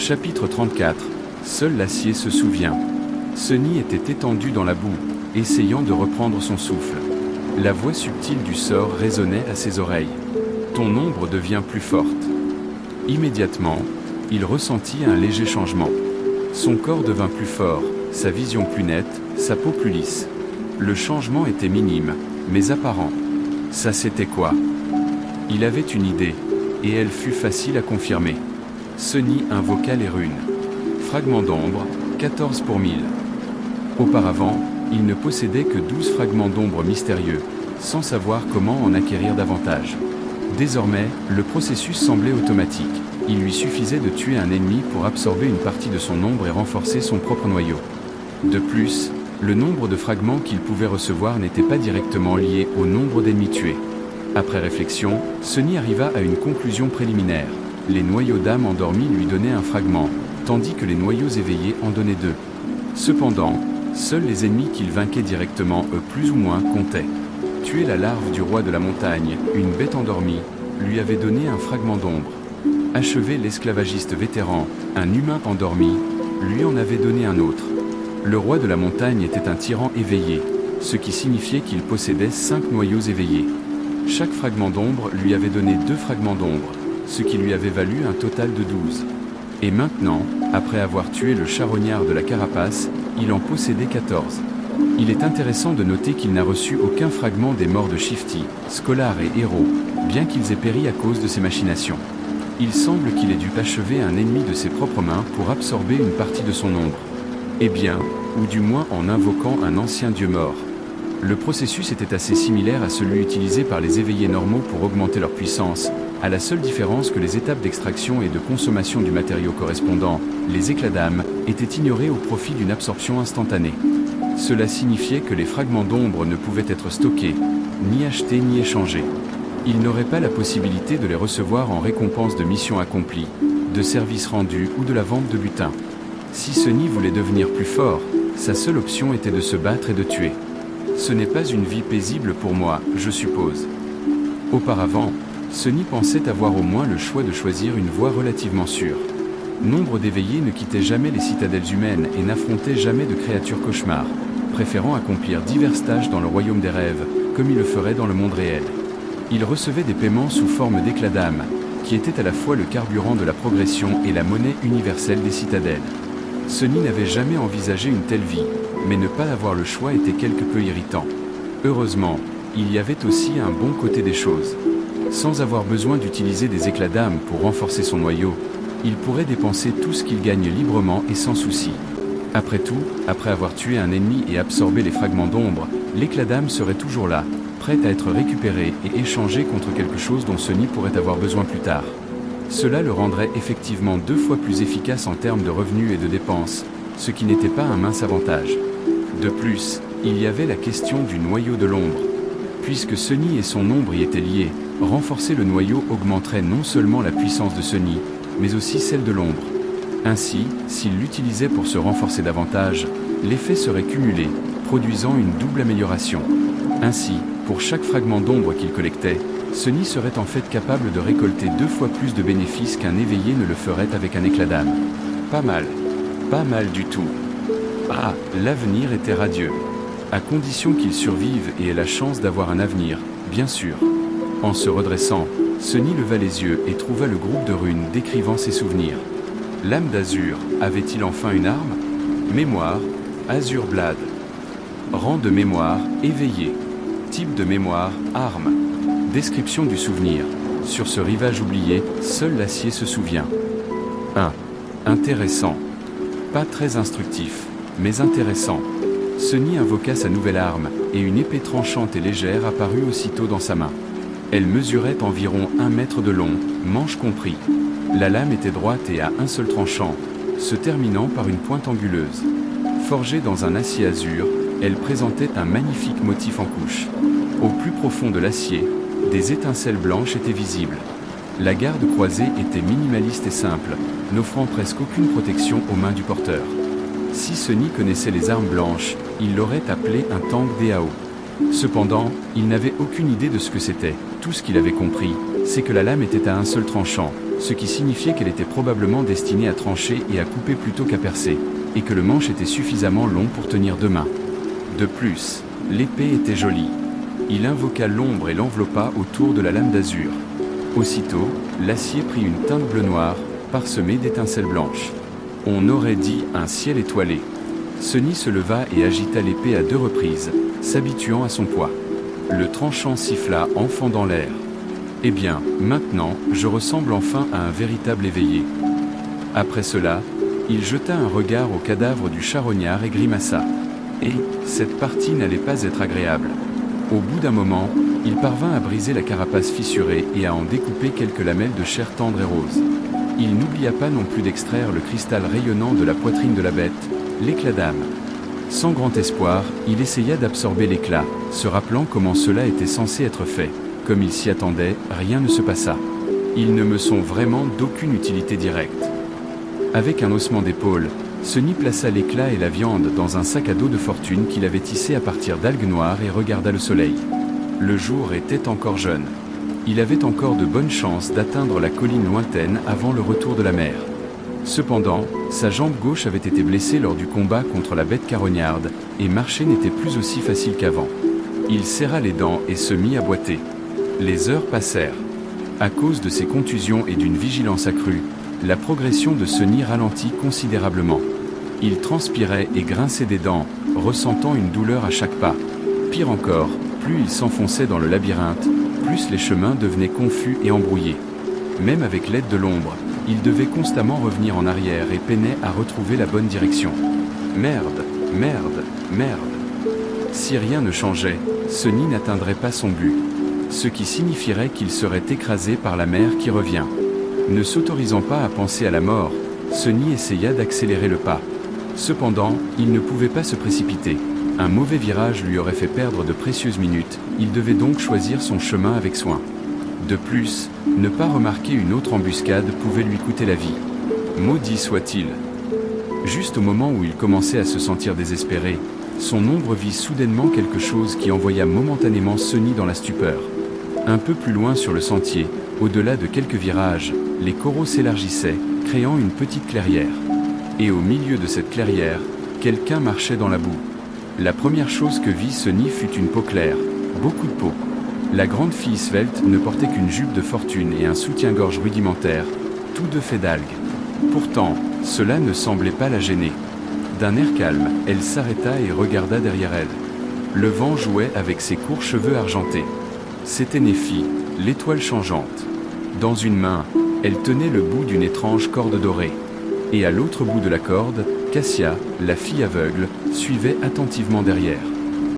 Chapitre 34. Seul l'acier se souvient. Sonny était étendu dans la boue, essayant de reprendre son souffle. La voix subtile du sort résonnait à ses oreilles. Ton ombre devient plus forte. Immédiatement, il ressentit un léger changement. Son corps devint plus fort, sa vision plus nette, sa peau plus lisse. Le changement était minime, mais apparent. Ça c'était quoi? Il avait une idée, et elle fut facile à confirmer. Sonny invoqua les runes. Fragments d'ombre, 14 pour 1000. Auparavant, il ne possédait que 12 fragments d'ombre mystérieux, sans savoir comment en acquérir davantage. Désormais, le processus semblait automatique. Il lui suffisait de tuer un ennemi pour absorber une partie de son ombre et renforcer son propre noyau. De plus, le nombre de fragments qu'il pouvait recevoir n'était pas directement lié au nombre d'ennemis tués. Après réflexion, Sonny arriva à une conclusion préliminaire. Les noyaux d'âme endormis lui donnaient un fragment, tandis que les noyaux éveillés en donnaient deux. Cependant, seuls les ennemis qu'il vainquait directement, eux plus ou moins, comptaient. Tuer la larve du roi de la montagne, une bête endormie, lui avait donné un fragment d'ombre. Achever l'esclavagiste vétéran, un humain endormi, lui en avait donné un autre. Le roi de la montagne était un tyran éveillé, ce qui signifiait qu'il possédait 5 noyaux éveillés. Chaque fragment d'ombre lui avait donné 2 fragments d'ombre, ce qui lui avait valu un total de 12. Et maintenant, après avoir tué le charognard de la carapace, il en possédait 14. Il est intéressant de noter qu'il n'a reçu aucun fragment des morts de Shifty, Scholar et Hero, bien qu'ils aient péri à cause de ses machinations. Il semble qu'il ait dû achever un ennemi de ses propres mains pour absorber une partie de son ombre. Eh bien, ou du moins en invoquant un ancien dieu mort. Le processus était assez similaire à celui utilisé par les éveillés normaux pour augmenter leur puissance, à la seule différence que les étapes d'extraction et de consommation du matériau correspondant, les éclats d'âme, étaient ignorés au profit d'une absorption instantanée. Cela signifiait que les fragments d'ombre ne pouvaient être stockés, ni achetés ni échangés. Il n'aurait pas la possibilité de les recevoir en récompense de missions accomplies, de services rendus ou de la vente de butin. Si Sonny voulait devenir plus fort, sa seule option était de se battre et de tuer. Ce n'est pas une vie paisible pour moi, je suppose. Auparavant, Sonny pensait avoir au moins le choix de choisir une voie relativement sûre. Nombre d'éveillés ne quittaient jamais les citadelles humaines et n'affrontaient jamais de créatures cauchemars, préférant accomplir divers tâches dans le royaume des rêves, comme ils le feraient dans le monde réel. Ils recevaient des paiements sous forme d'éclats d'âme, qui étaient à la fois le carburant de la progression et la monnaie universelle des citadelles. Sonny n'avait jamais envisagé une telle vie, mais ne pas avoir le choix était quelque peu irritant. Heureusement, il y avait aussi un bon côté des choses. Sans avoir besoin d'utiliser des éclats d'âme pour renforcer son noyau, il pourrait dépenser tout ce qu'il gagne librement et sans souci. Après tout, après avoir tué un ennemi et absorbé les fragments d'ombre, l'éclat d'âme serait toujours là, prêt à être récupéré et échangé contre quelque chose dont Sonny pourrait avoir besoin plus tard. Cela le rendrait effectivement 2 fois plus efficace en termes de revenus et de dépenses, ce qui n'était pas un mince avantage. De plus, il y avait la question du noyau de l'ombre. Puisque Sonny et son ombre y étaient liés, renforcer le noyau augmenterait non seulement la puissance de Sonny, mais aussi celle de l'ombre. Ainsi, s'il l'utilisait pour se renforcer davantage, l'effet serait cumulé, produisant une double amélioration. Ainsi, pour chaque fragment d'ombre qu'il collectait, Sonny serait en fait capable de récolter 2 fois plus de bénéfices qu'un éveillé ne le ferait avec un éclat d'âme. Pas mal. Pas mal du tout. Ah, l'avenir était radieux. À condition qu'il survive et ait la chance d'avoir un avenir, bien sûr. En se redressant, Sonny leva les yeux et trouva le groupe de runes décrivant ses souvenirs. L'âme d'Azur, avait-il enfin une arme? Mémoire, Azur Blade. Rang de mémoire, éveillé. Type de mémoire, arme. Description du souvenir. Sur ce rivage oublié, seul l'acier se souvient. 1. Intéressant. Pas très instructif, mais intéressant. Sonny invoqua sa nouvelle arme, et une épée tranchante et légère apparut aussitôt dans sa main. Elle mesurait environ 1 mètre de long, manche compris. La lame était droite et à un seul tranchant, se terminant par une pointe anguleuse. Forgée dans un acier azur, elle présentait un magnifique motif en couche. Au plus profond de l'acier, des étincelles blanches étaient visibles. La garde croisée était minimaliste et simple, n'offrant presque aucune protection aux mains du porteur. Si Sonny connaissait les armes blanches, il l'aurait appelé un tank DAO. Cependant, il n'avait aucune idée de ce que c'était. Tout ce qu'il avait compris, c'est que la lame était à un seul tranchant, ce qui signifiait qu'elle était probablement destinée à trancher et à couper plutôt qu'à percer, et que le manche était suffisamment long pour tenir deux mains. De plus, l'épée était jolie. Il invoqua l'ombre et l'enveloppa autour de la lame d'azur. Aussitôt, l'acier prit une teinte bleu-noir, parsemée d'étincelles blanches. On aurait dit un ciel étoilé. Sunny se leva et agita l'épée à 2 reprises, s'habituant à son poids. Le tranchant siffla en fendant l'air. Eh bien, maintenant, je ressemble enfin à un véritable éveillé. Après cela, il jeta un regard au cadavre du charognard et grimaça. Et, cette partie n'allait pas être agréable. Au bout d'un moment, il parvint à briser la carapace fissurée et à en découper quelques lamelles de chair tendre et rose. Il n'oublia pas non plus d'extraire le cristal rayonnant de la poitrine de la bête, l'éclat d'âme. Sans grand espoir, il essaya d'absorber l'éclat, se rappelant comment cela était censé être fait. Comme il s'y attendait, rien ne se passa. Ils ne me sont vraiment d'aucune utilité directe. Avec un haussement d'épaule, Sunny plaça l'éclat et la viande dans un sac à dos de fortune qu'il avait tissé à partir d'algues noires et regarda le soleil. Le jour était encore jeune. Il avait encore de bonnes chances d'atteindre la colline lointaine avant le retour de la mer. Cependant, sa jambe gauche avait été blessée lors du combat contre la bête carognarde, et marcher n'était plus aussi facile qu'avant. Il serra les dents et se mit à boiter. Les heures passèrent. À cause de ses contusions et d'une vigilance accrue, la progression de Sunny ralentit considérablement. Il transpirait et grinçait des dents, ressentant une douleur à chaque pas. Pire encore, plus il s'enfonçait dans le labyrinthe, plus les chemins devenaient confus et embrouillés. Même avec l'aide de l'ombre, il devait constamment revenir en arrière et peinait à retrouver la bonne direction. Merde, merde, merde. Si rien ne changeait, Sunny n'atteindrait pas son but, ce qui signifierait qu'il serait écrasé par la mer qui revient. Ne s'autorisant pas à penser à la mort, Sunny essaya d'accélérer le pas. Cependant, il ne pouvait pas se précipiter. Un mauvais virage lui aurait fait perdre de précieuses minutes, il devait donc choisir son chemin avec soin. De plus, ne pas remarquer une autre embuscade pouvait lui coûter la vie. Maudit soit-il. Juste au moment où il commençait à se sentir désespéré, son ombre vit soudainement quelque chose qui envoya momentanément Sunny dans la stupeur. Un peu plus loin sur le sentier, au-delà de quelques virages, les coraux s'élargissaient, créant une petite clairière. Et au milieu de cette clairière, quelqu'un marchait dans la boue. La première chose que vit Sunny fut une peau claire, beaucoup de peau. La grande fille svelte ne portait qu'une jupe de fortune et un soutien-gorge rudimentaire, tous deux faits d'algues. Pourtant, cela ne semblait pas la gêner. D'un air calme, elle s'arrêta et regarda derrière elle. Le vent jouait avec ses courts cheveux argentés. C'était Néphi, l'étoile changeante. Dans une main, elle tenait le bout d'une étrange corde dorée. Et à l'autre bout de la corde, Cassia, la fille aveugle, suivait attentivement derrière.